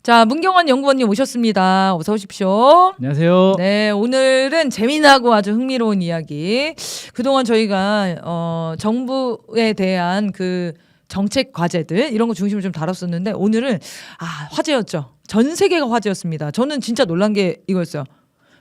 자, 문경원 연구원님 오셨습니다. 어서 오십시오. 안녕하세요. 네, 오늘은 재미나고 아주 흥미로운 이야기. 그동안 저희가 정부에 대한 그 정책 과제들 이런 거 중심을 좀 다뤘었는데 오늘은 화제였죠. 전 세계가 화제였습니다. 저는 진짜 놀란 게 이거였어요.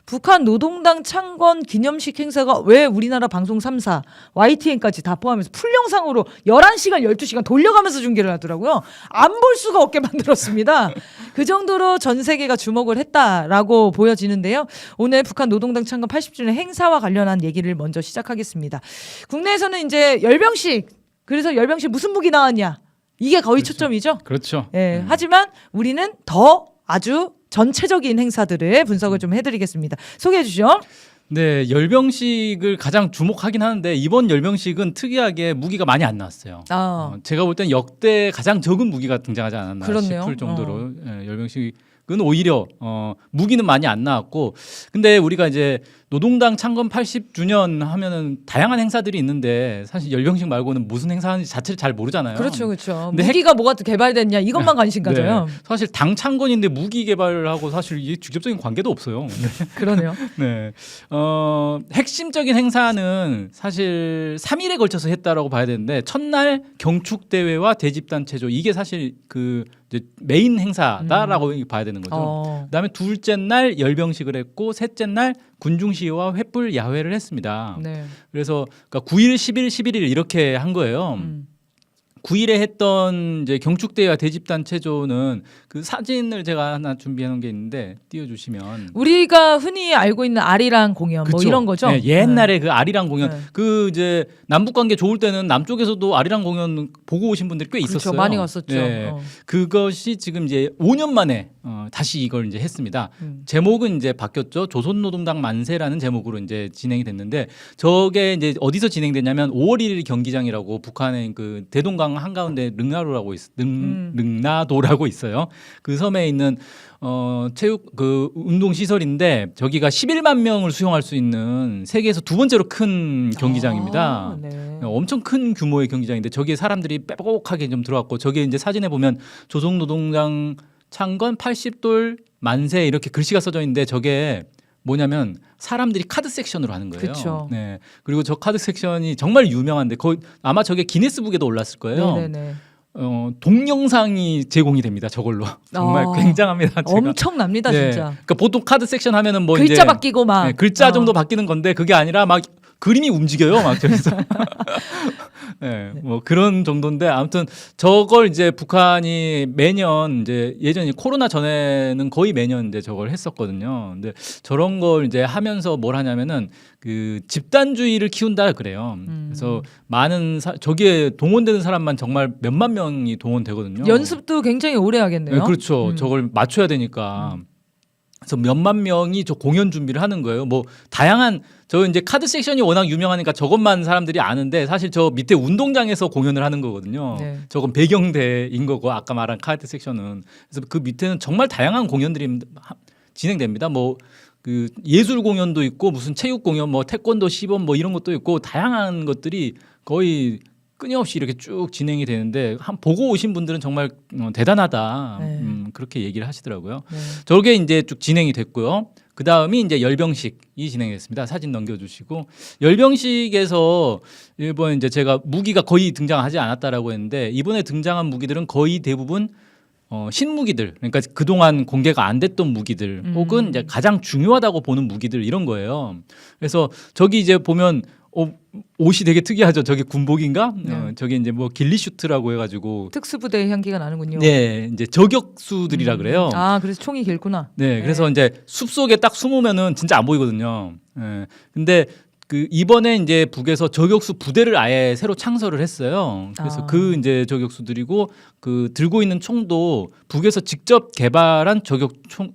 북한 노동당 창건 기념식 행사가 왜 우리나라 방송 3사, YTN까지 다 포함해서 풀영상으로 11시간, 12시간 돌려가면서 중계를 하더라고요. 안 볼 수가 없게 만들었습니다. 그 정도로 전 세계가 주목을 했다라고 보여지는데요. 오늘 북한 노동당 창건 80주년 행사와 관련한 얘기를 먼저 시작하겠습니다. 국내에서는 이제 열병식, 그래서 열병식 무슨 무기 나왔냐? 이게 거의 그렇죠. 초점이죠. 그렇죠. 예, 하지만 우리는 더 아주 전체적인 행사들을 분석을 좀 해드리겠습니다. 소개해 주시죠. 네, 열병식을 가장 주목하긴 하는데 이번 열병식은 특이하게 무기가 많이 안 나왔어요. 제가 볼 땐 역대 가장 적은 무기가 등장하지 않았나 그렇네요. 싶을 정도로 열병식은 오히려 무기는 많이 안 나왔고, 근데 우리가 이제 노동당 창건 80주년 하면은 다양한 행사들이 있는데 사실 열병식 말고는 무슨 행사인지 자체를 잘 모르잖아요. 그렇죠, 그렇죠. 근데 무기가 뭐가 또 개발됐냐 이것만 관심 가져요. 네, 사실 당 창건인데 무기 개발하고 사실 이게 직접적인 관계도 없어요. 그러네요. 네, 핵심적인 행사는 사실 3일에 걸쳐서 했다라고 봐야 되는데, 첫날 경축 대회와 대집단 체조, 이게 사실 그 이제 메인 행사다라고 봐야 되는 거죠. 그다음에 둘째 날 열병식을 했고, 셋째 날 군중 시위와 횃불 야회를 했습니다. 네. 그래서 그러니까 9일, 10일, 11일 이렇게 한 거예요. 9일에 했던 이제 경축대회와 대집단 체조는 그 사진을 제가 하나 준비해 놓은 게 있는데 띄워주시면, 우리가 흔히 알고 있는 아리랑 공연 뭐 그쵸? 이런 거죠. 네, 옛날에 그 아리랑 공연, 네. 그 이제 남북 관계 좋을 때는 남쪽에서도 아리랑 공연 보고 오신 분들이 꽤 그렇죠. 있었어요. 많이 갔었죠. 네. 그것이 지금 이제 5년 만에 다시 이걸 이제 했습니다. 제목은 이제 바뀌었죠. 조선노동당 만세라는 제목으로 이제 진행이 됐는데, 저게 이제 어디서 진행됐냐면 5월 1일 경기장이라고 북한의 그 대동강 한가운데 릉나도라고 있어요. 그 섬에 있는 체육 그 운동 시설인데, 저기가 11만 명을 수용할 수 있는 세계에서 두 번째로 큰 경기장입니다. 네. 엄청 큰 규모의 경기장인데 저기에 사람들이 빼곡하게 좀 들어왔고, 저기에 이제 사진에 보면 조선노동당 창건 80돌 만세 이렇게 글씨가 써져 있는데, 저게 뭐냐면 사람들이 카드 섹션으로 하는 거예요. 그쵸. 네. 그리고 저 카드 섹션이 정말 유명한데 거의 아마 저게 기네스북에도 올랐을 거예요. 네네네. 동영상이 제공이 됩니다. 저걸로. 정말 굉장합니다. 제가. 엄청납니다, 네. 진짜. 그러니까 보통 카드 섹션 하면은 뭐 글자 이제 바뀌고 막 네, 글자 정도 바뀌는 건데, 그게 아니라 막 그림이 움직여요, 막 저기서. 네, 뭐 그런 정도인데, 아무튼 저걸 이제 북한이 매년 이제 예전에 코로나 전에는 거의 매년 이제 저걸 했었거든요. 근데 저런 걸 이제 하면서 뭘 하냐면은 그 집단주의를 키운다 그래요. 그래서 많은 저기에 동원되는 사람만 정말 몇만 명이 동원되거든요. 연습도 굉장히 오래 하겠네요. 네, 그렇죠. 저걸 맞춰야 되니까. 그래서 몇만 명이 저 공연 준비를 하는 거예요. 뭐 다양한, 저 이제 카드 섹션이 워낙 유명하니까 저것만 사람들이 아는데, 사실 저 밑에 운동장에서 공연을 하는 거거든요. 네. 저건 배경대인 거고, 아까 말한 카드 섹션은. 그래서 그 밑에는 정말 다양한 공연들이 진행됩니다. 뭐 그 예술 공연도 있고, 무슨 체육 공연, 뭐 태권도 시범 뭐 이런 것도 있고, 다양한 것들이 거의 끊임없이 이렇게 쭉 진행이 되는데, 보고 오신 분들은 정말 대단하다. 네. 그렇게 얘기를 하시더라고요. 네. 저게 이제 쭉 진행이 됐고요. 그 다음이 이제 열병식이 진행됐습니다. 사진 넘겨주시고, 열병식에서 이번 이제 제가 무기가 거의 등장하지 않았다라고 했는데, 이번에 등장한 무기들은 거의 대부분 신무기들, 그러니까 그동안 공개가 안 됐던 무기들, 혹은 이제 가장 중요하다고 보는 무기들, 이런 거예요. 그래서 저기 이제 보면 옷이 되게 특이하죠. 저게 군복인가? 네. 저게 이제 뭐 길리슈트라고 해가지고, 특수부대 향기가 나는군요. 네, 이제 저격수들이라 그래요. 그래서 총이 길구나. 네, 그래서 이제 숲 속에 딱 숨으면은 진짜 안 보이거든요. 예. 근데 그 이번에 이제 북에서 저격수 부대를 아예 새로 창설을 했어요. 그래서 그 이제 저격수들이고, 그 들고 있는 총도 북에서 직접 개발한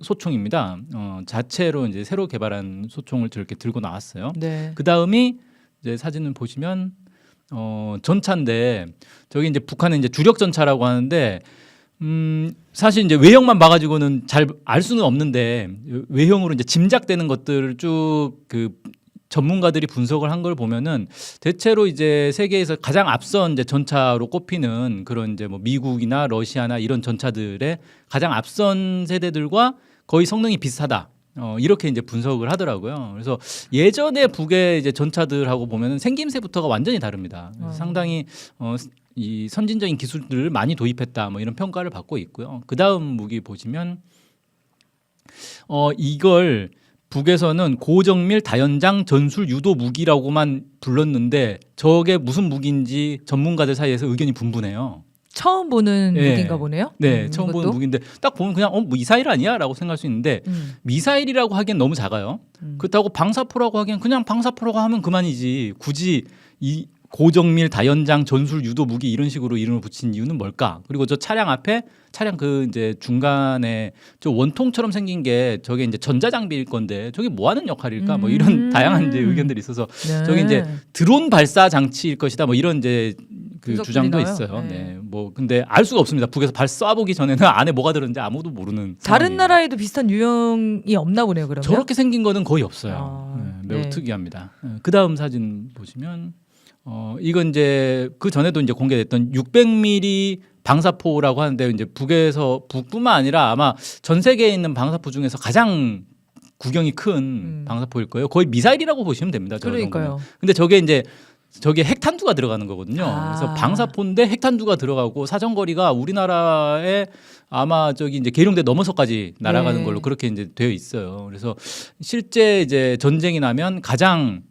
소총입니다. 자체로 이제 새로 개발한 소총을 저렇게 들고 나왔어요. 네. 그 다음이 이제 사진을 보시면 전차인데, 저기 이제 북한은 이제 주력 전차라고 하는데, 사실 이제 외형만 봐가지고는 잘 알 수는 없는데, 외형으로 이제 짐작되는 것들을 쭉 그 전문가들이 분석을 한 걸 보면은 대체로 이제 세계에서 가장 앞선 이제 전차로 꼽히는 그런 이제 뭐 미국이나 러시아나 이런 전차들의 가장 앞선 세대들과 거의 성능이 비슷하다. 이렇게 이제 분석을 하더라고요. 그래서 예전에 북의 이제 전차들하고 보면은 생김새부터가 완전히 다릅니다. 상당히 이 선진적인 기술들을 많이 도입했다. 뭐 이런 평가를 받고 있고요. 그 다음 무기 보시면 이걸 북에서는 고정밀 다연장 전술 유도 무기라고만 불렀는데 저게 무슨 무기인지 전문가들 사이에서 의견이 분분해요. 처음 보는 네. 무기인가 보네요. 네, 처음 보는 무기인데 딱 보면 그냥 뭐 미사일 아니야라고 생각할 수 있는데 미사일이라고 하기엔 너무 작아요. 그렇다고 방사포라고 하기엔 그냥 방사포라고 하면 그만이지. 굳이 이 고정밀 다연장 전술 유도 무기 이런 식으로 이름을 붙인 이유는 뭘까? 그리고 저 차량 앞에 차량 그 이제 중간에 저 원통처럼 생긴 게 저게 이제 전자 장비일 건데 저게 뭐 하는 역할일까? 뭐 이런 다양한 이제 의견들이 있어서 네. 저게 이제 드론 발사 장치일 것이다. 뭐 이런 이제 그 분석들이 주장도 나와요? 있어요. 네. 네. 뭐 근데 알 수가 없습니다. 북에서 발 쏴보기 전에는 안에 뭐가 들었는지 아무도 모르는 다른 상황이에요. 나라에도 비슷한 유형이 없나 보네요. 그러면 저렇게 생긴 거는 거의 없어요. 아, 매우 네. 특이합니다. 그 다음 사진 보시면 이건 이제 그 전에도 이제 공개됐던 600mm 방사포라고 하는데 이제 북뿐만 아니라 아마 전 세계에 있는 방사포 중에서 가장 구경이 큰 방사포일 거예요. 거의 미사일이라고 보시면 됩니다. 저 그러니까요. 정도면. 근데 저게 이제 저게 핵탄두가 들어가는 거거든요. 아. 그래서 방사포인데 핵탄두가 들어가고 사정거리가 우리나라의 아마 저기 이제 계룡대 넘어서까지 날아가는 네. 걸로 그렇게 이제 되어 있어요. 그래서 실제 이제 전쟁이 나면 가장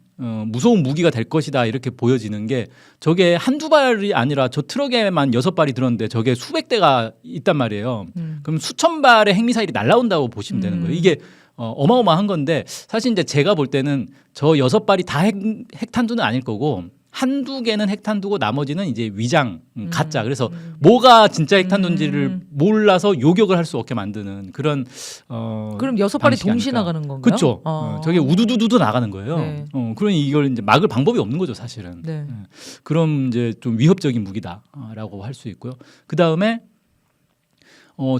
무서운 무기가 될 것이다 이렇게 보여지는 게 저게 한두 발이 아니라 저 트럭에만 6발이 들었는데 저게 수백 대가 있단 말이에요. 그럼 수천 발의 핵미사일이 날아온다고 보시면 되는 거예요. 이게 어마어마한 건데 사실 이제 제가 볼 때는 저 6발이 다 핵탄두는 아닐 거고 한두 개는 핵탄두고 나머지는 이제 위장 가짜. 그래서 뭐가 진짜 핵탄두인지를 몰라서 요격을 할 수 없게 만드는 그런 그럼 6발이 방식이 동시에 아닐까. 나가는 건가요? 그렇죠. 저게 우두두두두 나가는 거예요. 네. 그러니 이걸 이제 막을 방법이 없는 거죠, 사실은. 네. 그럼 이제 좀 위협적인 무기다라고 할 수 있고요. 그 다음에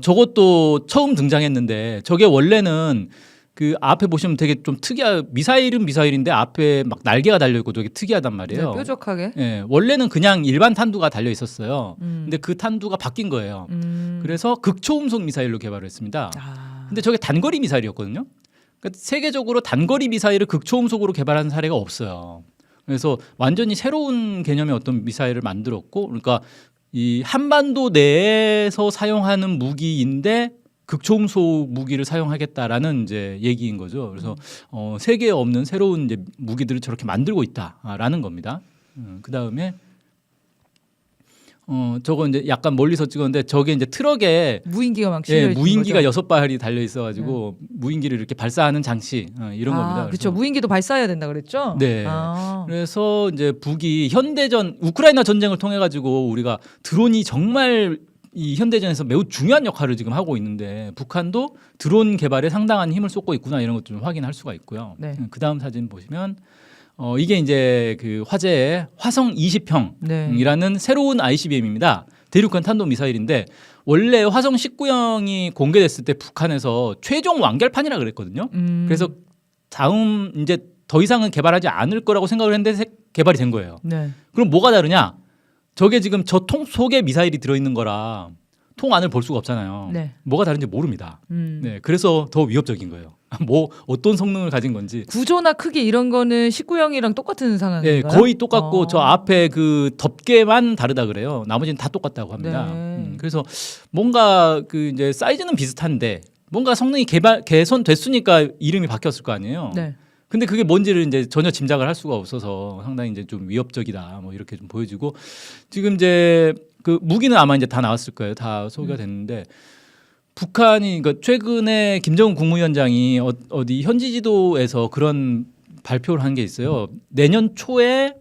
저것도 처음 등장했는데 저게 원래는 그 앞에 보시면 되게 좀 특이한 미사일은 미사일인데 앞에 막 날개가 달려 있고 되게 특이하단 말이에요. 네, 뾰족하게. 예, 원래는 그냥 일반 탄두가 달려 있었어요. 근데 그 탄두가 바뀐 거예요. 그래서 극초음속 미사일로 개발을 했습니다. 근데 저게 단거리 미사일이었거든요. 그러니까 세계적으로 단거리 미사일을 극초음속으로 개발한 사례가 없어요. 그래서 완전히 새로운 개념의 어떤 미사일을 만들었고, 그러니까 이 한반도 내에서 사용하는 무기인데 극초음속 무기를 사용하겠다라는 이제 얘기인 거죠. 그래서 세계에 없는 새로운 이제 무기들을 저렇게 만들고 있다라는 겁니다. 그 다음에 저거 이제 약간 멀리서 찍었는데 저게 이제 트럭에 무인기가 막 실려 있는 무인기가 거죠? 6발이 달려 있어가지고 무인기를 이렇게 발사하는 장치 이런 겁니다. 그렇죠. 무인기도 발사해야 된다 그랬죠? 네. 그래서 이제 북이 현대전 우크라이나 전쟁을 통해 가지고 우리가 드론이 정말 이 현대전에서 매우 중요한 역할을 지금 하고 있는데 북한도 드론 개발에 상당한 힘을 쏟고 있구나 이런 것도 좀 확인할 수가 있고요. 네. 그 다음 사진 보시면 이게 이제 그 화제의 화성 20형이라는 네. 새로운 ICBM입니다. 대륙간 탄도 미사일인데 원래 화성 19형이 공개됐을 때 북한에서 최종 완결판이라 그랬거든요. 그래서 다음 이제 더 이상은 개발하지 않을 거라고 생각을 했는데 개발이 된 거예요. 네. 그럼 뭐가 다르냐? 저게 지금 저 통 속에 미사일이 들어있는 거라 통 안을 볼 수가 없잖아요. 네. 뭐가 다른지 모릅니다. 네, 그래서 더 위협적인 거예요. 뭐 어떤 성능을 가진 건지. 구조나 크기 이런 거는 19형이랑 똑같은 상황인가요? 네, 거의 똑같고 저 앞에 그 덮개만 다르다 그래요. 나머지는 다 똑같다고 합니다. 네. 그래서 뭔가 그 이제 사이즈는 비슷한데 뭔가 성능이 개선됐으니까 이름이 바뀌었을 거 아니에요. 네. 근데 그게 뭔지를 이제 전혀 짐작을 할 수가 없어서 상당히 이제 좀 위협적이다 뭐 이렇게 좀 보여지고 지금 이제 그 무기는 아마 이제 다 나왔을 거예요. 다 소개가 됐는데 북한이 그러니까 최근에 김정은 국무위원장이 어디 현지 지도에서 그런 발표를 한 게 있어요. 내년 초에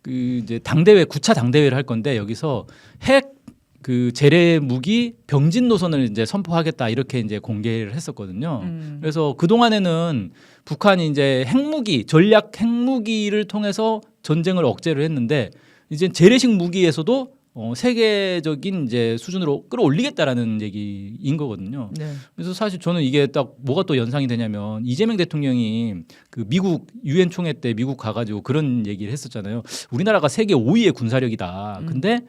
그 이제 당대회 9차 당대회를 할 건데 여기서 핵 그 재래 무기 병진 노선을 이제 선포하겠다 이렇게 이제 공개를 했었거든요. 그래서 그 동안에는 북한이 이제 핵무기 전략 핵무기를 통해서 전쟁을 억제를 했는데 이제 재래식 무기에서도 세계적인 이제 수준으로 끌어올리겠다라는 얘기인 거거든요. 네. 그래서 사실 저는 이게 딱 뭐가 또 연상이 되냐면 이재명 대통령이 그 미국 유엔 총회 때 미국 가가지고 그런 얘기를 했었잖아요. 우리나라가 세계 5위의 군사력이다. 근데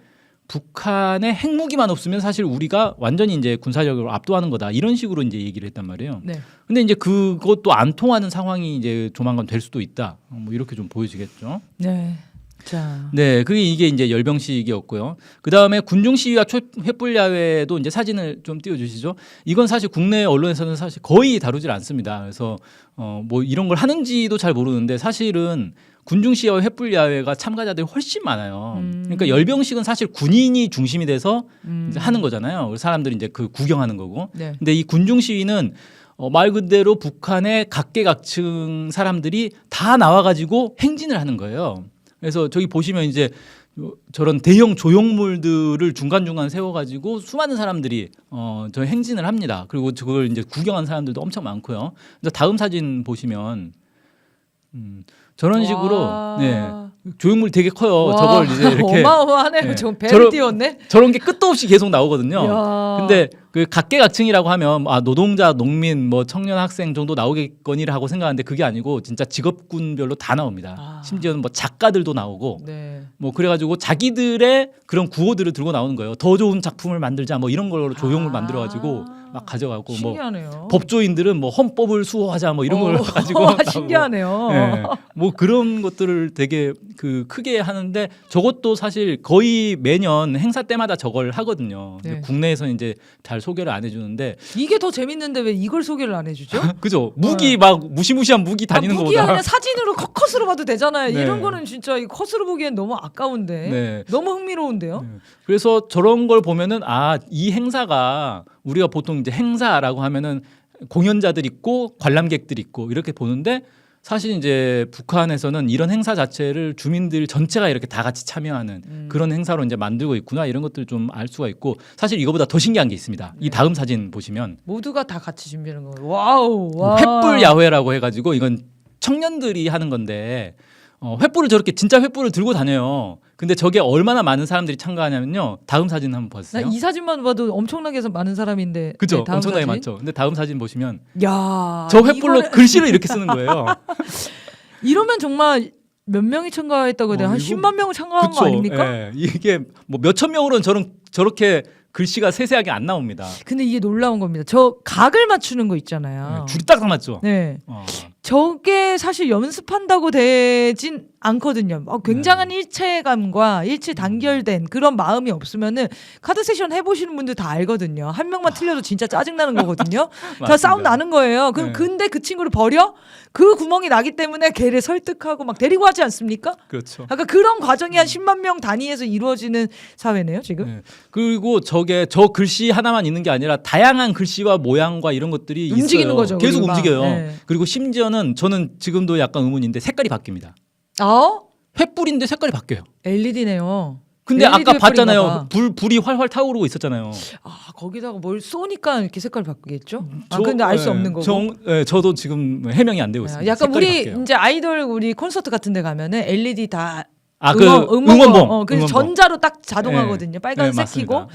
북한의 핵무기만 없으면 사실 우리가 완전히 이제 군사력으로 압도하는 거다. 이런 식으로 이제 얘기를 했단 말이에요. 네. 근데 이제 그것도 안 통하는 상황이 이제 조만간 될 수도 있다. 뭐 이렇게 좀 보여지겠죠. 네. 자. 네, 그게 이게 이제 열병식이었고요. 그 다음에 군중 시위와 횃불 야외도 이제 사진을 좀 띄워주시죠. 이건 사실 국내 언론에서는 사실 거의 다루질 않습니다. 그래서 뭐 이런 걸 하는지도 잘 모르는데 사실은 군중 시위와 횃불 야외가 참가자들이 훨씬 많아요. 그러니까 열병식은 사실 군인이 중심이 돼서 이제 하는 거잖아요. 사람들이 이제 그 구경하는 거고. 네. 근데 이 군중 시위는 말 그대로 북한의 각계각층 사람들이 다 나와가지고 행진을 하는 거예요. 그래서 저기 보시면 이제 저런 대형 조형물들을 중간중간 세워가지고 수많은 사람들이 저 행진을 합니다. 그리고 그걸 이제 구경한 사람들도 엄청 많고요. 그래서 다음 사진 보시면 저런 식으로 와. 네, 조형물 되게 커요. 와, 저걸 이제 이렇게 어마어마하네요. 네. 지금 배를 띄웠네. 저런 게 끝도 없이 계속 나오거든요. 이야. 근데 그 각계각층이라고 하면 노동자, 농민, 뭐 청년, 학생 정도 나오겠거니를 하고 생각하는데 그게 아니고 진짜 직업군별로 다 나옵니다. 아. 심지어는 뭐 작가들도 나오고 네. 뭐 그래가지고 자기들의 그런 구호들을 들고 나오는 거예요. 더 좋은 작품을 만들자 뭐 이런 걸로 조형을 만들어가지고 막 가져가고 신기하네요. 뭐 법조인들은 뭐 헌법을 수호하자 뭐 이런 걸 가지고 나오고. 신기하네요. 네. 뭐 그런 것들을 되게 그 크게 하는데 저것도 사실 거의 매년 행사 때마다 저걸 하거든요. 네. 국내에서는 이제 잘 소개를 안 해주는데 이게 더 재밌는데 왜 이걸 소개를 안 해주죠? 그죠? 무기 막 무시무시한 무기 다니는 무기 거보다 그냥 사진으로 컷으로 봐도 되잖아요. 네. 이런 거는 진짜 이 컷으로 보기엔 너무 아까운데 네. 너무 흥미로운데요. 그래서 저런 걸 보면은 이 행사가 우리가 보통 이제 행사라고 하면은 공연자들 있고 관람객들 있고 이렇게 보는데 사실 이제 북한에서는 이런 행사 자체를 주민들 전체가 이렇게 다 같이 참여하는 그런 행사로 이제 만들고 있구나 이런 것들 좀 알 수가 있고 사실 이거보다 더 신기한 게 있습니다. 이 다음 사진 보시면 모두가 다 같이 준비하는 거예요. 와우. 와. 횃불 야회라고 해가지고 이건 청년들이 하는 건데 횃불을 저렇게 진짜 횃불을 들고 다녀요. 근데 저게 얼마나 많은 사람들이 참가하냐면요. 다음 사진 한번 나 보세요. 이 사진만 봐도 엄청나게 많은 사람인데. 그죠? 네, 다음 엄청나게 사진. 많죠. 근데 다음 사진 보시면 야. 저 횃불로 글씨를 이렇게 쓰는 거예요. 이러면 정말 몇 명이 참가했다고 해야 돼요? 한 이거- 10만 명 참가한 거 아닙니까? 예. 이게 뭐 몇천 명으로는 저렇게 글씨가 세세하게 안 나옵니다. 근데 이게 놀라운 겁니다. 저 각을 맞추는 거 있잖아요. 줄이 딱 맞죠. 네. 어. 저게 사실 연습한다고 되진 않거든요. 굉장한 일체감과 일치 단결된 그런 마음이 없으면은 카드 세션 해보시는 분들 다 알거든요. 한 명만 틀려도 진짜 짜증나는 거거든요. 다 맞습니다. 싸움 나는 거예요. 그럼 네. 근데 그 친구를 버려? 그 구멍이 나기 때문에 걔를 설득하고 막 데리고 하지 않습니까? 그렇죠. 아까 그런 과정이 한 10만 명 단위에서 이루어지는 사회네요, 지금. 네. 그리고 저 글씨 하나만 있는 게 아니라 다양한 글씨와 모양과 이런 것들이 움직이는 있어요. 거죠, 계속 그리고 막. 움직여요. 네. 그리고 심지어는 저는 지금도 약간 의문인데 색깔이 바뀝니다. 횃불인데 색깔이 바뀌어요. LED네요. 근데 LED 아까 횃불인가 봤잖아요. 봐. 불이 활활 타오르고 있었잖아요. 거기다가 뭘 쏘니까 이렇게 색깔 바뀌겠죠? 저- 근데 알 수 예, 없는 거고. 저도 지금 해명이 안 되고 있습니다. 약간 색깔이 우리 바뀌어요. 이제 아이돌 우리 콘서트 같은 데 가면은 LED 다 응원봉. 그래서 응원봉. 전자로 딱 자동하거든요. 빨간색 맞습니다. 켜고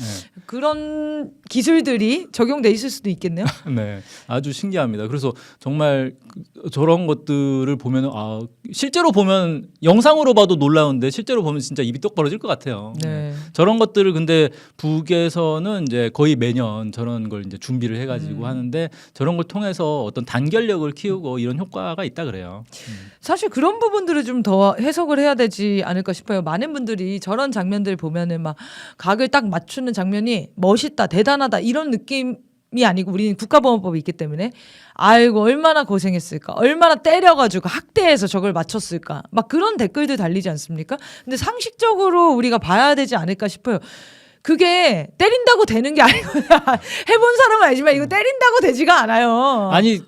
그런 기술들이 적용돼 있을 수도 있겠네요. 네, 아주 신기합니다. 그래서 정말 저런 것들을 보면 실제로 보면 영상으로 봐도 놀라운데 실제로 보면 진짜 입이 똑 벌어질 것 같아요. 네. 저런 것들을 근데 북에서는 이제 거의 매년 저런 걸 이제 준비를 해가지고 하는데 저런 걸 통해서 어떤 단결력을 키우고 이런 효과가 있다 그래요. 사실 그런 부분들을 좀 더 해석을 해야 되지 않을까 싶어요. 많은 분들이 저런 장면들 보면은 막 각을 딱 맞추는 장면이 멋있다, 대단하다 이런 느낌이 아니고 우리는 국가보안법이 있기 때문에 아이고 얼마나 고생했을까, 얼마나 때려가지고 학대해서 저걸 맞췄을까, 막 그런 댓글들 달리지 않습니까? 근데 상식적으로 우리가 봐야 되지 않을까 싶어요. 그게 때린다고 되는 게 아니구나. 해본 사람은 알지만 이거 때린다고 되지가 않아요. 아니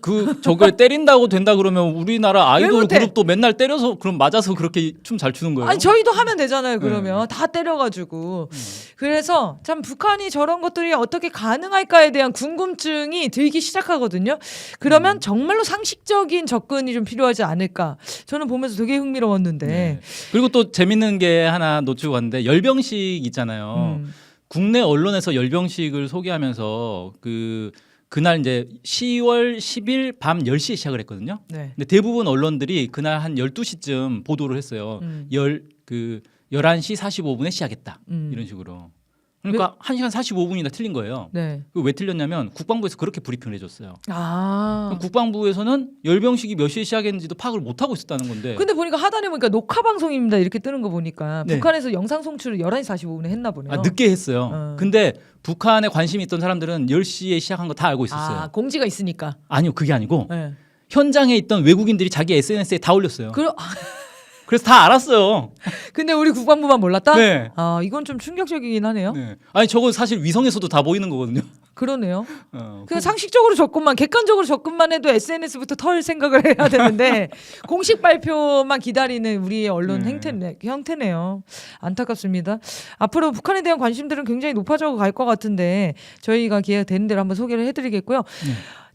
저걸 때린다고 된다 그러면 우리나라 왜 아이돌 못해? 그룹도 맨날 때려서 그럼 맞아서 그렇게 춤 잘 추는 거예요? 아니 저희도 하면 되잖아요. 그러면 다 때려가지고. 그래서 참 북한이 저런 것들이 어떻게 가능할까에 대한 궁금증이 들기 시작하거든요. 그러면 정말로 상식적인 접근이 좀 필요하지 않을까. 저는 보면서 되게 흥미로웠는데. 네. 그리고 또 재밌는 게 하나 놓치고 갔는데 열병식 있잖아요. 국내 언론에서 열병식을 소개하면서 그날 이제 10월 10일 밤 10시에 시작을 했거든요. 네. 근데 대부분 언론들이 그날 한 12시쯤 보도를 했어요. 11시 45분에 시작했다. 이런 식으로. 그러니까 1시간 45분이나 틀린 거예요. 네. 왜 틀렸냐면 국방부에서 그렇게 브리핑을 해줬어요. 아. 국방부에서는 열병식이 몇 시에 시작했는지도 파악을 못 하고 있었다는 건데. 근데 보니까 하단에 보니까 녹화 방송입니다 이렇게 뜨는 거 보니까 네. 북한에서 영상 송출을 11시 45분에 했나 보네요. 늦게 했어요. 근데 북한에 관심이 있던 사람들은 10시에 시작한 거 다 알고 있었어요. 아, 공지가 있으니까. 아니요, 그게 아니고 네. 현장에 있던 외국인들이 자기 SNS에 다 올렸어요. 그, 그래서 다 알았어요. 근데 우리 국방부만 몰랐다? 네. 아, 이건 좀 충격적이긴 하네요. 네. 아니 저거 사실 위성에서도 다 보이는 거거든요. 그러네요. 그냥 상식적으로 접근만, 객관적으로 접근만 해도 SNS부터 털 생각을 해야 되는데 공식 발표만 기다리는 우리의 언론 형태네요. 안타깝습니다. 앞으로 북한에 대한 관심들은 굉장히 높아져 갈 것 같은데 저희가 기회가 되는 대로 한번 소개를 해드리겠고요.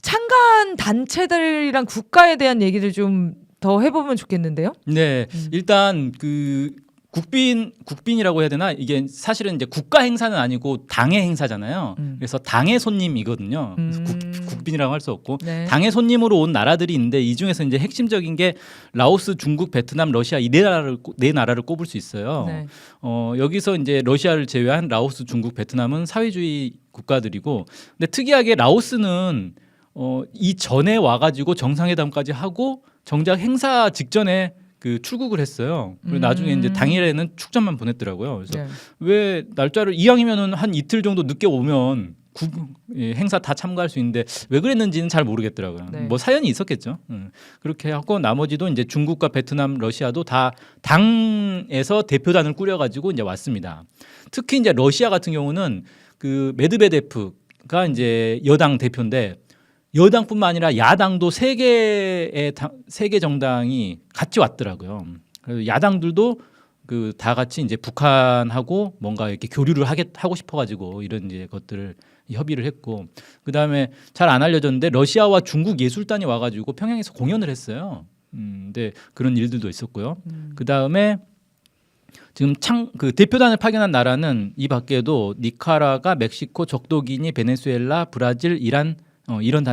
창간 단체들이랑 국가에 대한 얘기를 좀 더 해보면 좋겠는데요. 네, 일단 국빈이라고 해야 되나? 이게 사실은 이제 국가 행사는 아니고 당의 행사잖아요. 그래서 당의 손님이거든요. 그래서 국빈이라고 할 수 없고 네. 당의 손님으로 온 나라들이 있는데 이 중에서 이제 핵심적인 게 라오스, 중국, 베트남, 러시아 이 네 나라를 꼽을 수 있어요. 네. 여기서 이제 러시아를 제외한 라오스, 중국, 베트남은 사회주의 국가들이고, 근데 특이하게 라오스는 이 전에 와가지고 정상회담까지 하고 정작 행사 직전에 출국을 했어요. 그리고 나중에 이제 당일에는 축전만 보냈더라고요. 그래서 네. 왜 날짜를 이왕이면은 한 이틀 정도 늦게 오면 행사 다 참가할 수 있는데 왜 그랬는지는 잘 모르겠더라고요. 네. 뭐 사연이 있었겠죠. 그렇게 하고 나머지도 이제 중국과 베트남, 러시아도 다 당에서 대표단을 꾸려가지고 이제 왔습니다. 특히 이제 러시아 같은 경우는 메드베데프가 이제 여당 대표인데. 여당뿐만 아니라 야당도 세 개 정당이 같이 왔더라고요. 그래서 야당들도 다 같이 이제 북한하고 뭔가 이렇게 교류를 하고 싶어가지고 이런 이제 것들을 협의를 했고, 그 다음에 잘 안 알려졌는데 러시아와 중국 예술단이 와가지고 평양에서 공연을 했어요. 근데 그런 일들도 있었고요. 그 다음에 지금 대표단을 파견한 나라는 이 밖에도 니카라과, 멕시코, 적도기니, 베네수엘라, 브라질, 이란 이런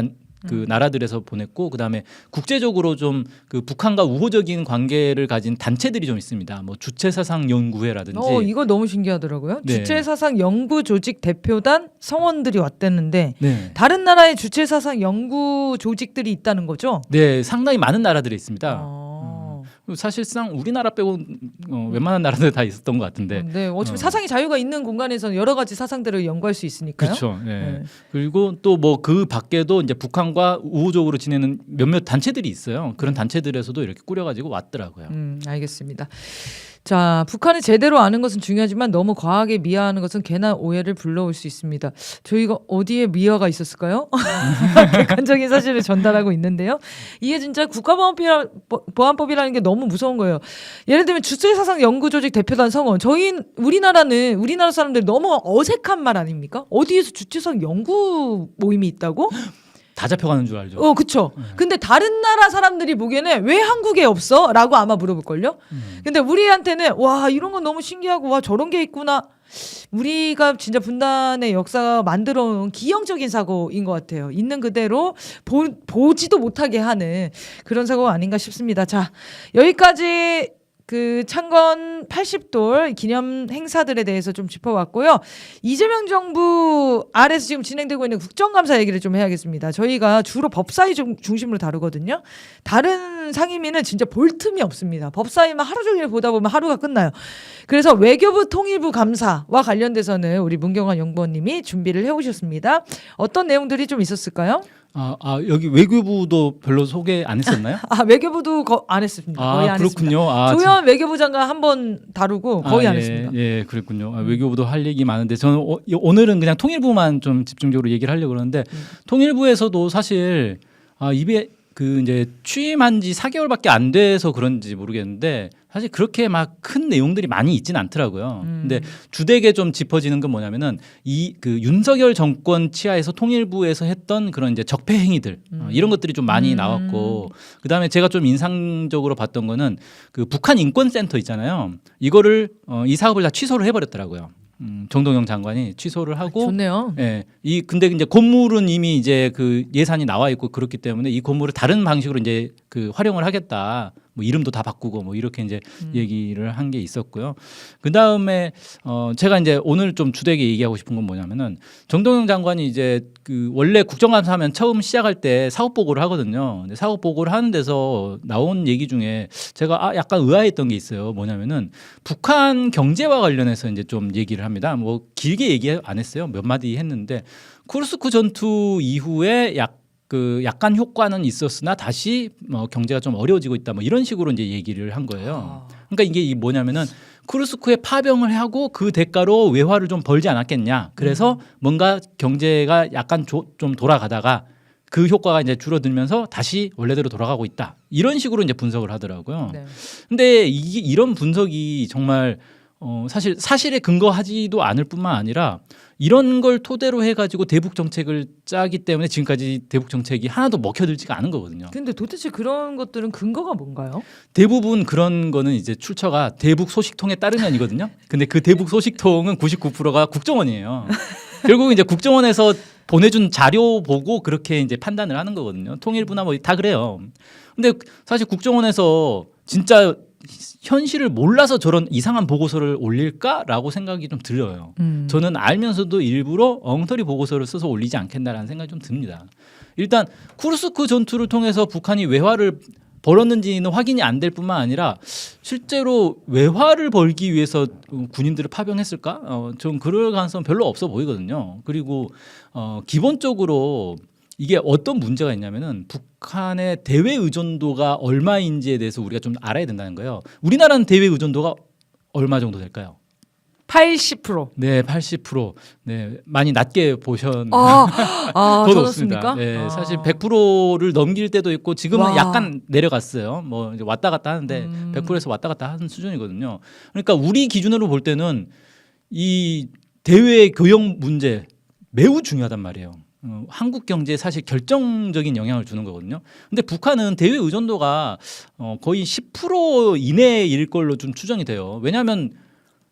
나라들에서 보냈고, 그다음에 국제적으로 좀 북한과 우호적인 관계를 가진 단체들이 좀 있습니다. 뭐 주체사상연구회라든지. 이거 너무 신기하더라고요. 네. 주체사상 연구 조직 대표단 성원들이 왔댔는데 네. 다른 나라의 주체사상 연구 조직들이 있다는 거죠? 네, 상당히 많은 나라들이 있습니다. 사실상 우리나라 빼고 웬만한 나라들 다 있었던 것 같은데. 네, 어차피 사상의 자유가 있는 공간에서 여러 가지 사상들을 연구할 수 있으니까요. 그렇죠. 네. 그리고 또 뭐 그 밖에도 이제 북한과 우호적으로 지내는 몇몇 단체들이 있어요. 그런 단체들에서도 이렇게 꾸려가지고 왔더라고요. 알겠습니다. 자, 북한을 제대로 아는 것은 중요하지만 너무 과하게 미화하는 것은 괜한 오해를 불러올 수 있습니다. 저희가 어디에 미화가 있었을까요? 객관적인 사실을 전달하고 있는데요. 이게 진짜 국가보안법이라는 게 너무 무서운 거예요. 예를 들면 주체사상 연구조직 대표단 성원. 우리나라 사람들이 너무 어색한 말 아닙니까? 어디에서 주체사상 연구 모임이 있다고? 다 잡혀가는 줄 알죠. 그쵸. 근데 다른 나라 사람들이 보기에는 왜 한국에 없어? 라고 아마 물어볼걸요? 근데 우리한테는 와, 이런 건 너무 신기하고, 와, 저런 게 있구나. 우리가 진짜 분단의 역사가 만들어 놓은 기형적인 사고인 것 같아요. 있는 그대로 보지도 못하게 하는 그런 사고가 아닌가 싶습니다. 자, 여기까지 창건 80돌 기념 행사들에 대해서 좀 짚어봤고요. 이재명 정부 아래에서 지금 진행되고 있는 국정감사 얘기를 좀 해야겠습니다. 저희가 주로 법사위 중심으로 다루거든요. 다른 상임위는 진짜 볼 틈이 없습니다. 법사위만 하루 종일 보다 보면 하루가 끝나요. 그래서 외교부 통일부 감사와 관련돼서는 우리 문경환 연구원님이 준비를 해오셨습니다. 어떤 내용들이 좀 있었을까요? 여기 외교부도 별로 소개 안 했었나요? 외교부도 안 했습니다. 거의 안 그렇군요. 했습니다. 조현 외교부 장관 한 번 다루고 거의 안 했습니다. 예, 그랬군요. 외교부도 할 얘기 많은데 저는 오늘은 그냥 통일부만 좀 집중적으로 얘기를 하려고 그러는데 통일부에서도 사실 입에 그 이제 취임한 지 4개월밖에 안 돼서 그런지 모르겠는데 사실 그렇게 막 큰 내용들이 많이 있지는 않더라고요. 근데 주되게 좀 짚어지는 건 뭐냐면은 그 윤석열 정권 치하에서 통일부에서 했던 그런 이제 적폐 행위들 이런 것들이 좀 많이 나왔고 그다음에 제가 좀 인상적으로 봤던 거는 그 북한 인권센터 있잖아요. 이거를 이 사업을 다 취소를 해버렸더라고요. 정동영 장관이 취소를 하고 좋네요. 예. 근데 이제 건물은 이미 이제 그 예산이 나와 있고 그렇기 때문에 이 건물을 다른 방식으로 이제 그 활용을 하겠다. 뭐 이름도 다 바꾸고 뭐 이렇게 이제 얘기를 한 게 있었고요. 그다음에 제가 이제 오늘 좀 주되게 얘기하고 싶은 건 뭐냐면은 정동영 장관이 이제 그 원래 국정감사하면 처음 시작할 때 사업 보고를 하거든요. 근데 사업 보고를 하는 데서 나온 얘기 중에 제가 약간 의아했던 게 있어요. 뭐냐면은 북한 경제와 관련해서 이제 좀 얘기를 합니다. 뭐 길게 얘기 안 했어요. 몇 마디 했는데 쿠르스크 전투 이후에 약간 효과는 있었으나 다시 경제가 좀 어려워지고 있다. 뭐 이런 식으로 이제 얘기를 한 거예요. 그러니까 이게 뭐냐면은 쿠르스크에 파병을 하고 그 대가로 외화를 좀 벌지 않았겠냐. 그래서 뭔가 경제가 약간 좀 돌아가다가 그 효과가 이제 줄어들면서 다시 원래대로 돌아가고 있다. 이런 식으로 이제 분석을 하더라고요. 네. 근데 이런 분석이 정말 사실에 근거하지도 않을 뿐만 아니라 이런 걸 토대로 해가지고 대북 정책을 짜기 때문에 지금까지 대북 정책이 하나도 먹혀들지가 않은 거거든요. 근데 도대체 그런 것들은 근거가 뭔가요? 대부분 그런 거는 이제 출처가 대북 소식통에 따르면이거든요. 근데 그 대북 소식통은 99%가 국정원이에요. 결국 이제 국정원에서 보내준 자료 보고 그렇게 이제 판단을 하는 거거든요. 통일부나 뭐 다 그래요. 근데 사실 국정원에서 진짜 현실을 몰라서 저런 이상한 보고서를 올릴까라고 생각이 좀 들어요. 저는 알면서도 일부러 엉터리 보고서를 써서 올리지 않겠다라는 생각이 좀 듭니다. 일단 쿠르스크 전투를 통해서 북한이 외화를 벌었는지는 확인이 안 될 뿐만 아니라 실제로 외화를 벌기 위해서 군인들을 파병했을까? 좀 그럴 가능성은 별로 없어 보이거든요. 그리고 기본적으로 이게 어떤 문제가 있냐면은 북한의 대외 의존도가 얼마인지에 대해서 우리가 좀 알아야 된다는 거예요. 우리나라는 대외 의존도가 얼마 정도 될까요? 80%. 네, 80%. 네, 많이 낮게 보셨네요. 더 더 높습니까? 높습니다. 네, 사실 100%를 넘길 때도 있고 지금은 와. 약간 내려갔어요. 뭐 이제 왔다 갔다 하는데 100%에서 왔다 갔다 하는 수준이거든요. 그러니까 우리 기준으로 볼 때는 이 대외 교역 문제 매우 중요하단 말이에요. 한국 경제에 사실 결정적인 영향을 주는 거거든요. 근데 북한은 대외 의존도가 거의 10% 이내일 걸로 좀 추정이 돼요. 왜냐하면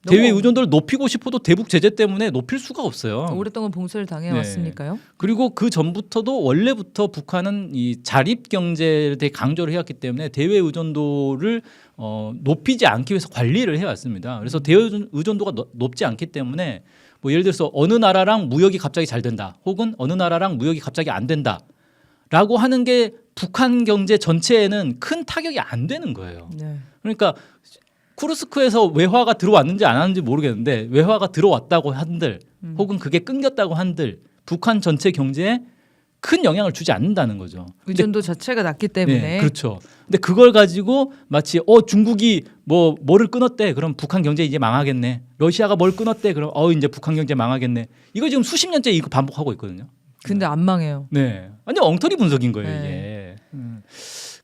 대외 의존도를 높이고 싶어도 대북 제재 때문에 높일 수가 없어요. 오랫동안 봉쇄를 당해 네. 왔으니까요. 그리고 그 전부터도 원래부터 북한은 이 자립 경제를 되게 강조를 해왔기 때문에 대외 의존도를 높이지 않기 위해서 관리를 해왔습니다. 그래서 대외 의존도가 높지 않기 때문에 뭐 예를 들어서 어느 나라랑 무역이 갑자기 잘 된다, 혹은 어느 나라랑 무역이 갑자기 안 된다라고 하는 게 북한 경제 전체에는 큰 타격이 안 되는 거예요. 네. 그러니까 쿠르스크에서 외화가 들어왔는지 안 왔는지 모르겠는데 외화가 들어왔다고 한들 혹은 그게 끊겼다고 한들 북한 전체 경제에 큰 영향을 주지 않는다는 거죠. 의존도 자체가 낮기 때문에. 네, 그렇죠. 근데 그걸 가지고 마치 중국이 뭐를 끊었대. 그럼 북한 경제 이제 망하겠네. 러시아가 뭘 끊었대. 그럼 이제 북한 경제 망하겠네. 이거 지금 수십 년째 이거 반복하고 있거든요. 근데 안 망해요. 네, 완전 엉터리 분석인 거예요. 네. 이게.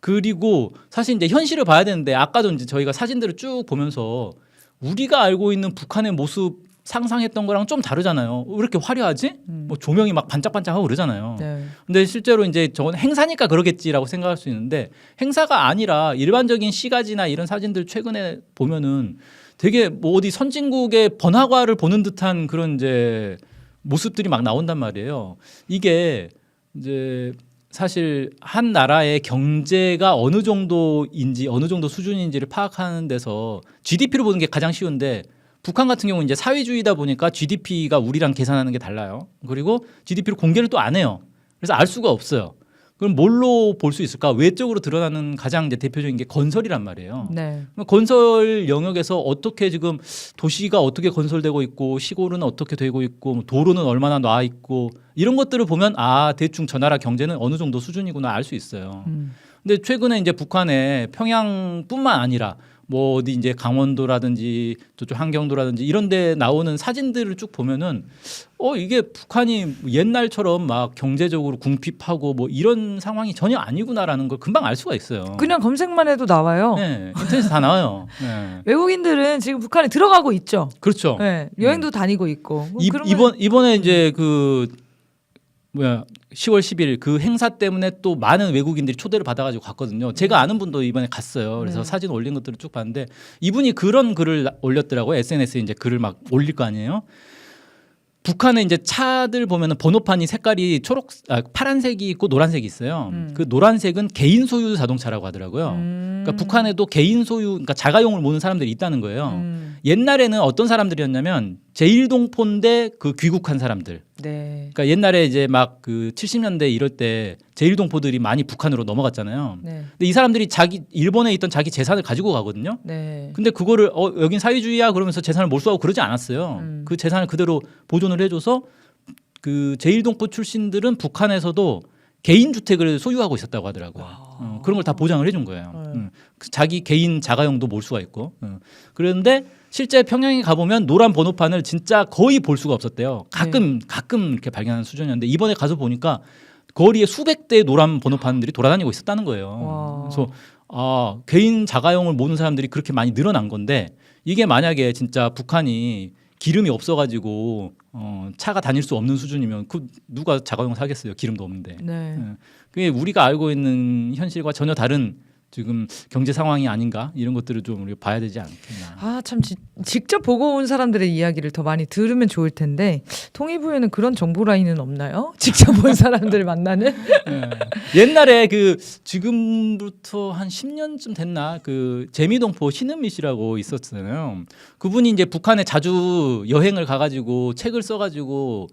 그리고 사실 이제 현실을 봐야 되는데 아까도 이제 저희가 사진들을 쭉 보면서 우리가 알고 있는 북한의 모습 상상했던 거랑 좀 다르잖아요. 왜 이렇게 화려하지? 뭐 조명이 막 반짝반짝하고 그러잖아요. 네. 근데 실제로 이제 저건 행사니까 그러겠지라고 생각할 수 있는데 행사가 아니라 일반적인 시가지나 이런 사진들 최근에 보면은 되게 뭐 어디 선진국의 번화가를 보는 듯한 그런 이제 모습들이 막 나온단 말이에요. 이게 이제 사실 한 나라의 경제가 어느 정도인지 어느 정도 수준인지를 파악하는 데서 GDP로 보는 게 가장 쉬운데 북한 같은 경우는 이제 사회주의다 보니까 GDP가 우리랑 계산하는 게 달라요. 그리고 GDP를 공개를 또 안 해요. 그래서 알 수가 없어요. 그럼 뭘로 볼 수 있을까? 외적으로 드러나는 가장 이제 대표적인 게 건설이란 말이에요. 네. 건설 영역에서 어떻게 지금 도시가 어떻게 건설되고 있고 시골은 어떻게 되고 있고 뭐 도로는 얼마나 놔 있고 이런 것들을 보면 아 대충 저 나라 경제는 어느 정도 수준이구나 알 수 있어요. 근데 최근에 이제 북한의 평양뿐만 아니라 뭐 어디 이제 강원도라든지 저쪽 한경도라든지 이런 데 나오는 사진들을 쭉 보면은 이게 북한이 옛날처럼 막 경제적으로 궁핍하고 뭐 이런 상황이 전혀 아니구나라는 걸 금방 알 수가 있어요. 그냥 검색만 해도 나와요. 네, 인터넷에 다 나와요. 네. 외국인들은 지금 북한에 들어가고 있죠. 그렇죠. 네, 여행도 다니고 있고. 이번에 이제 그 10월 10일 그 행사 때문에 또 많은 외국인들이 초대를 받아가지고 갔거든요. 제가 아는 분도 이번에 갔어요. 그래서 네. 사진 올린 것들을 쭉 봤는데 이분이 그런 글을 올렸더라고요. SNS에 이제 글을 막 올릴 거 아니에요. 북한의 이제 차들 보면은 번호판이 색깔이 파란색이 있고 노란색이 있어요. 그 노란색은 개인 소유 자동차라고 하더라고요. 그러니까 북한에도 개인 소유, 그러니까 자가용을 모는 사람들이 있다는 거예요. 옛날에는 어떤 사람들이었냐면 제1동포인데 그 귀국한 사람들. 네. 그러니까 옛날에 이제 막 그 70년대 이럴 때 제1동포들이 많이 북한으로 넘어갔잖아요. 네. 근데 이 사람들이 일본에 있던 자기 재산을 가지고 가거든요. 네. 근데 그거를 여긴 사회주의야 그러면서 재산을 몰수하고 그러지 않았어요. 그 재산을 그대로 보존을 해줘서 그 제1동포 출신들은 북한에서도 개인 주택을 소유하고 있었다고 하더라고요. 그런 걸 다 보장을 해준 거예요. 자기 개인 자가용도 몰 수가 있고. 그런데 실제 평양에 가보면 노란 번호판을 진짜 거의 볼 수가 없었대요. 가끔 이렇게 발견하는 수준이었는데 이번에 가서 보니까 거리에 수백 대의 노란 번호판들이 돌아다니고 있었다는 거예요. 그래서 개인 자가용을 모는 사람들이 그렇게 많이 늘어난 건데 이게 만약에 진짜 북한이 기름이 없어가지고 차가 다닐 수 없는 수준이면 그 누가 자가용 사겠어요? 기름도 없는데. 네. 그게 우리가 알고 있는 현실과 전혀 다른 지금 경제 상황이 아닌가 이런 것들을 좀 우리가 봐야 되지 않겠나. 참 직접 보고 온 사람들의 이야기를 더 많이 들으면 좋을 텐데 통일부에는 그런 정보 라인은 없나요? 직접 본 사람들을 만나는? 네. 옛날에 그 지금부터 한 10년쯤 됐나 그 재미동포 신은미 씨라고 있었잖아요. 그분이 이제 북한에 자주 여행을 가가지고 책을 써가지고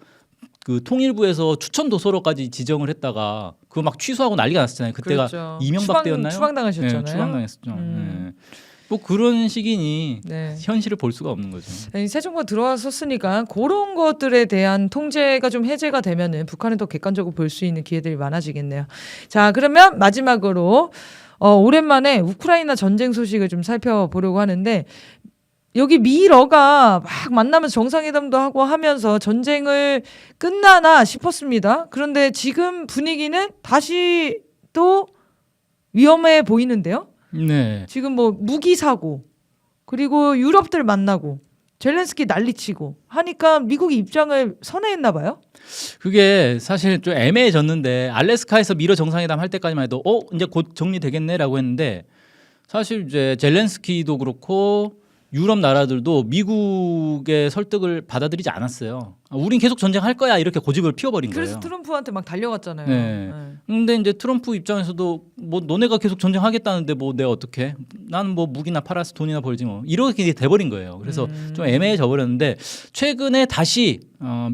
그 통일부에서 추천 도서로까지 지정을 했다가 그거 막 취소하고 난리가 났었잖아요. 그때가 그렇죠. 이명박 때였나요? 추방당하셨잖아요. 네, 추방당했었죠. 네. 뭐 그런 시기니 네. 현실을 볼 수가 없는 거죠. 새 정부가 들어왔었으니까 그런 것들에 대한 통제가 좀 해제가 되면은 북한을 더 객관적으로 볼 수 있는 기회들이 많아지겠네요. 자, 그러면 마지막으로 오랜만에 우크라이나 전쟁 소식을 좀 살펴보려고 하는데 여기 미러가 막 만나면서 정상회담도 하고 하면서 전쟁을 끝나나 싶었습니다. 그런데 지금 분위기는 다시 또 위험해 보이는데요. 네. 지금 뭐 무기 사고 그리고 유럽들 만나고 젤렌스키 난리치고 하니까 미국이 입장을 선회했나 봐요. 그게 사실 좀 애매해졌는데 알래스카에서 미러 정상회담 할 때까지만 해도 이제 곧 정리되겠네라고 했는데 사실 이제 젤렌스키도 그렇고 유럽 나라들도 미국의 설득을 받아들이지 않았어요. 우린 계속 전쟁할 거야 이렇게 고집을 피워버린 거예요. 그래서 트럼프한테 막 달려갔잖아요. 네. 근데 이제 트럼프 입장에서도 뭐 너네가 계속 전쟁하겠다는데 뭐 내가 어떻게? 나는 뭐 무기나 팔아서 돈이나 벌지 뭐 이렇게 돼버린 거예요. 그래서 좀 애매해져 버렸는데 최근에 다시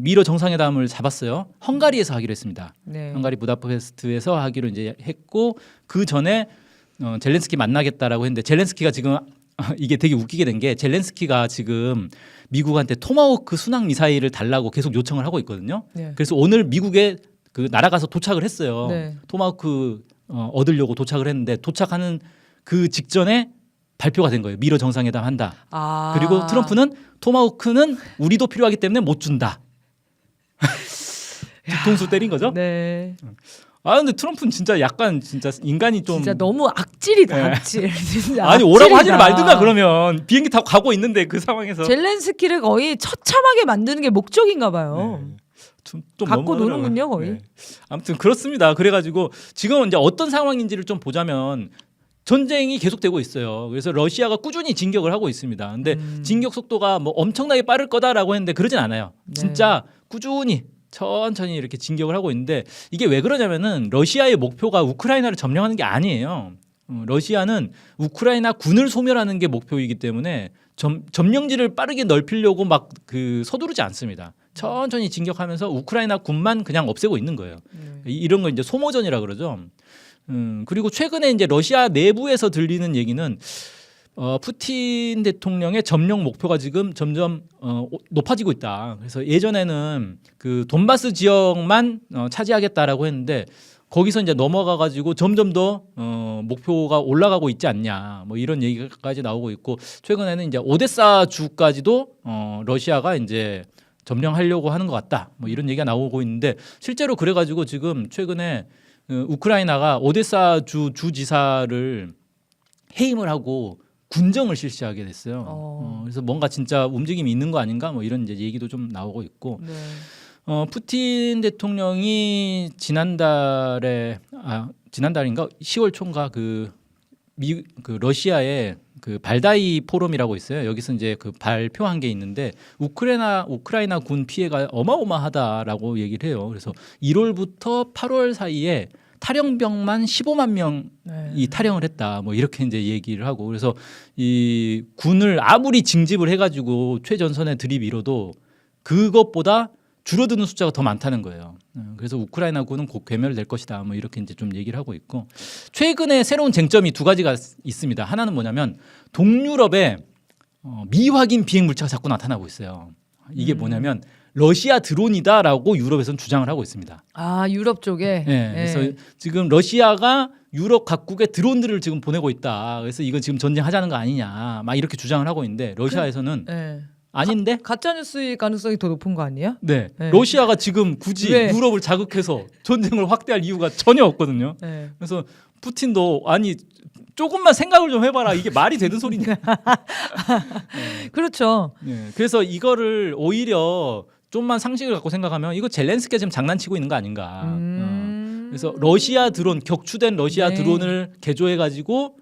미러 정상회담을 잡았어요. 헝가리에서 하기로 했습니다. 네. 헝가리 부다페스트에서 하기로 이제 했고 그 전에 젤렌스키 만나겠다라고 했는데 젤렌스키가 지금 이게 되게 웃기게 된 게 젤렌스키가 지금 미국한테 토마호크 순항 미사일을 달라고 계속 요청을 하고 있거든요. 네. 그래서 오늘 미국에 그 날아가서 도착을 했어요. 네. 토마호크 얻으려고 도착을 했는데 도착하는 그 직전에 발표가 된 거예요. 미러 정상회담 한다. 그리고 트럼프는 토마호크는 우리도 필요하기 때문에 못 준다. 뒤통수 때린 거죠? 네. 근데 트럼프는 진짜 약간 진짜 인간이 좀 진짜 너무 악질이다. 네. 악질. 진짜 아니 오라고 악질이다. 하지를 말든가 그러면 비행기 타고 가고 있는데 그 상황에서 젤렌스키를 거의 처참하게 만드는 게 목적인가 봐요. 네. 좀 갖고 너무하더라고요. 노는군요, 거의. 네. 아무튼 그렇습니다. 그래가지고 지금 이제 어떤 상황인지를 좀 보자면 전쟁이 계속되고 있어요. 그래서 러시아가 꾸준히 진격을 하고 있습니다. 근데 진격 속도가 뭐 엄청나게 빠를 거다라고 했는데 그러진 않아요. 진짜 꾸준히 천천히 이렇게 진격을 하고 있는데 이게 왜 그러냐면은 러시아의 목표가 우크라이나를 점령하는 게 아니에요. 러시아는 우크라이나 군을 소멸하는 게 목표이기 때문에 점령지를 빠르게 넓히려고 막 그 서두르지 않습니다. 천천히 진격하면서 우크라이나 군만 그냥 없애고 있는 거예요. 이런 걸 이제 소모전이라 그러죠. 그리고 최근에 이제 러시아 내부에서 들리는 얘기는 푸틴 대통령의 점령 목표가 지금 점점 높아지고 있다. 그래서 예전에는 그 돈바스 지역만 차지하겠다라고 했는데 거기서 이제 넘어가 가지고 점점 더 목표가 올라가고 있지 않냐. 뭐 이런 얘기까지 나오고 있고 최근에는 이제 오데사 주까지도 러시아가 이제 점령하려고 하는 것 같다. 뭐 이런 얘기가 나오고 있는데 실제로 그래 가지고 지금 최근에 우크라이나가 오데사 주지사를 해임을 하고 군정을 실시하게 됐어요. 그래서 뭔가 진짜 움직임이 있는 거 아닌가 뭐 이런 이제 얘기도 좀 나오고 있고 네. 푸틴 대통령이 지난달인가 10월 초인가 그 러시아의 그 발다이 포럼이라고 있어요. 여기서 이제 그 발표한 게 있는데 우크라이나 군 피해가 어마어마하다라고 얘기를 해요. 그래서 1월부터 8월 사이에 탈영병만 15만 명이 탈영을 했다. 뭐 이렇게 이제 얘기를 하고 그래서 이 군을 아무리 징집을 해가지고 최전선에 들이밀어도 그것보다 줄어드는 숫자가 더 많다는 거예요. 그래서 우크라이나 군은 곧 괴멸될 것이다. 뭐 이렇게 이제 좀 얘기를 하고 있고 최근에 새로운 쟁점이 두 가지가 있습니다. 하나는 뭐냐면 동유럽에 미확인 비행 물체가 자꾸 나타나고 있어요. 이게 뭐냐면 러시아 드론이다라고 유럽에서는 주장을 하고 있습니다. 아 유럽 쪽에. 네, 그래서 지금 러시아가 유럽 각국에 드론들을 지금 보내고 있다. 그래서 이거 지금 전쟁하자는 거 아니냐, 막 이렇게 주장을 하고 있는데 러시아에서는 아닌데 가짜 뉴스일 가능성이 더 높은 거 아니에요? 네, 러시아가 지금 굳이 유럽을 자극해서 전쟁을 확대할 이유가 전혀 없거든요. 그래서 푸틴도 아니 조금만 생각을 좀 해봐라. 이게 말이 되는 소리냐. 그렇죠. 그래서 이거를 오히려 좀만 상식을 갖고 생각하면 이거 젤렌스키가 지금 장난치고 있는 거 아닌가. 그래서 러시아 드론 격추된 러시아 드론을 개조해가지고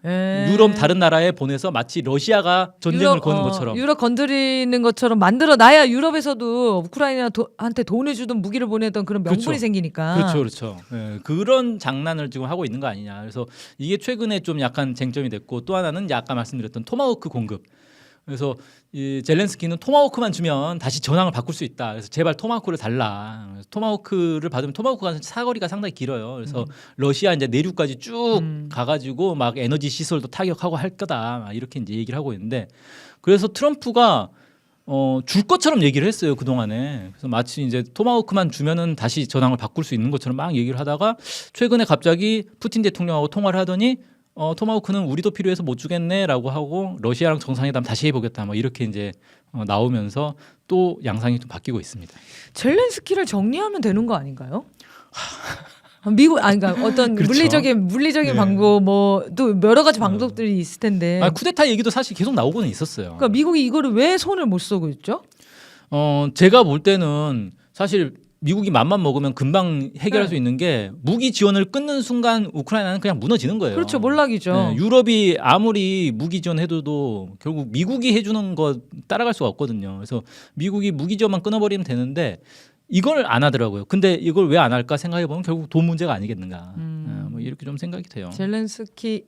유럽 다른 나라에 보내서 마치 러시아가 전쟁을 거는 것처럼 유럽 건드리는 것처럼 만들어 놔야 유럽에서도 우크라이나한테 돈을 주던 무기를 보내던 그런 명분이 그렇죠. 생기니까. 그렇죠. 그런 장난을 지금 하고 있는 거 아니냐. 그래서 이게 최근에 좀 약간 쟁점이 됐고 또 하나는 아까 말씀드렸던 토마호크 공급. 그래서 이 젤렌스키는 토마호크만 주면 다시 전황을 바꿀 수 있다. 그래서 제발 토마호크를 달라. 그래서 토마호크를 받으면 토마호크가 사거리가 상당히 길어요. 그래서 러시아 이제 내륙까지 쭉 가가지고 막 에너지 시설도 타격하고 할 거다. 막 이렇게 이제 얘기를 하고 있는데 그래서 트럼프가 줄 것처럼 얘기를 했어요 그 동안에. 그래서 마치 이제 토마호크만 주면은 다시 전황을 바꿀 수 있는 것처럼 막 얘기를 하다가 최근에 갑자기 푸틴 대통령하고 통화를 하더니. 토마호크는 우리도 필요해서 못 주겠네라고 하고 러시아랑 정상회담 다시 해보겠다 뭐 이렇게 이제 나오면서 또 양상이 좀 바뀌고 있습니다. 젤렌스키를 정리하면 되는 거 아닌가요? 미국 그러니까 어떤 그렇죠. 물리적인 방법 뭐 또 여러 가지 방법들이 있을 텐데. 쿠데타 얘기도 사실 계속 나오고는 있었어요. 그러니까 미국이 이거를 왜 손을 못 쓰고 있죠? 제가 볼 때는 사실 미국이 맘만 먹으면 금방 해결할 수 있는 게 무기 지원을 끊는 순간 우크라이나는 그냥 무너지는 거예요. 그렇죠. 몰락이죠. 유럽이 아무리 무기 지원해도 결국 미국이 해주는 거 따라갈 수가 없거든요. 그래서 미국이 무기 지원만 끊어버리면 되는데 이걸 안 하더라고요. 근데 이걸 왜 안 할까 생각해 보면 결국 돈 문제가 아니겠는가. 뭐 이렇게 좀 생각이 돼요. 젤렌스키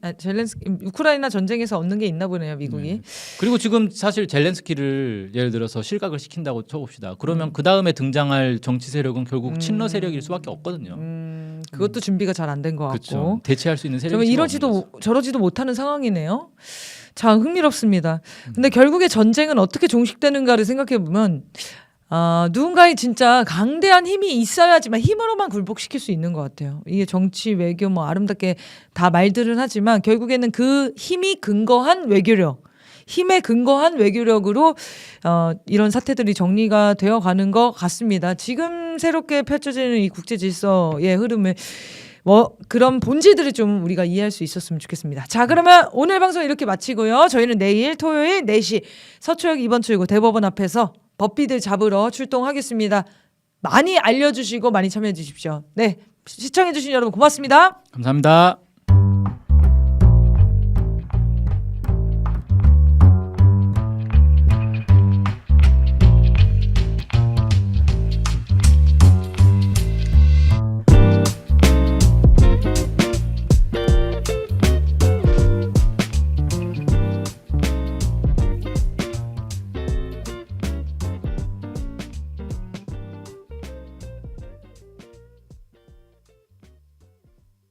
우크라이나 전쟁에서 얻는 게 있나 보네요, 미국이. 그리고 지금 사실 젤렌스키를 예를 들어서 실각을 시킨다고 쳐봅시다. 그러면 그 다음에 등장할 정치 세력은 결국 친러 세력일 수밖에 없거든요. 그것도 준비가 잘 안 된 것 그렇죠. 같고. 대체할 수 있는 세력이 정말 이러지도 저러지도 못하는 상황이네요. 자, 흥미롭습니다. 근데 결국에 전쟁은 어떻게 종식되는가를 생각해 보면. 누군가의 진짜 강대한 힘이 있어야지만 힘으로만 굴복시킬 수 있는 것 같아요. 이게 정치, 외교 뭐 아름답게 다 말들은 하지만 결국에는 그 힘이 근거한 외교력, 힘에 근거한 외교력으로 이런 사태들이 정리가 되어 가는 것 같습니다. 지금 새롭게 펼쳐지는 이 국제 질서의 흐름을 그런 본질들을 좀 우리가 이해할 수 있었으면 좋겠습니다. 자, 그러면 오늘 방송 이렇게 마치고요. 저희는 내일 토요일 4시 서초역 2번 출구 대법원 앞에서 법비들 잡으러 출동하겠습니다. 많이 알려주시고 많이 참여해 주십시오. 네, 시청해 주신 여러분 고맙습니다. 감사합니다.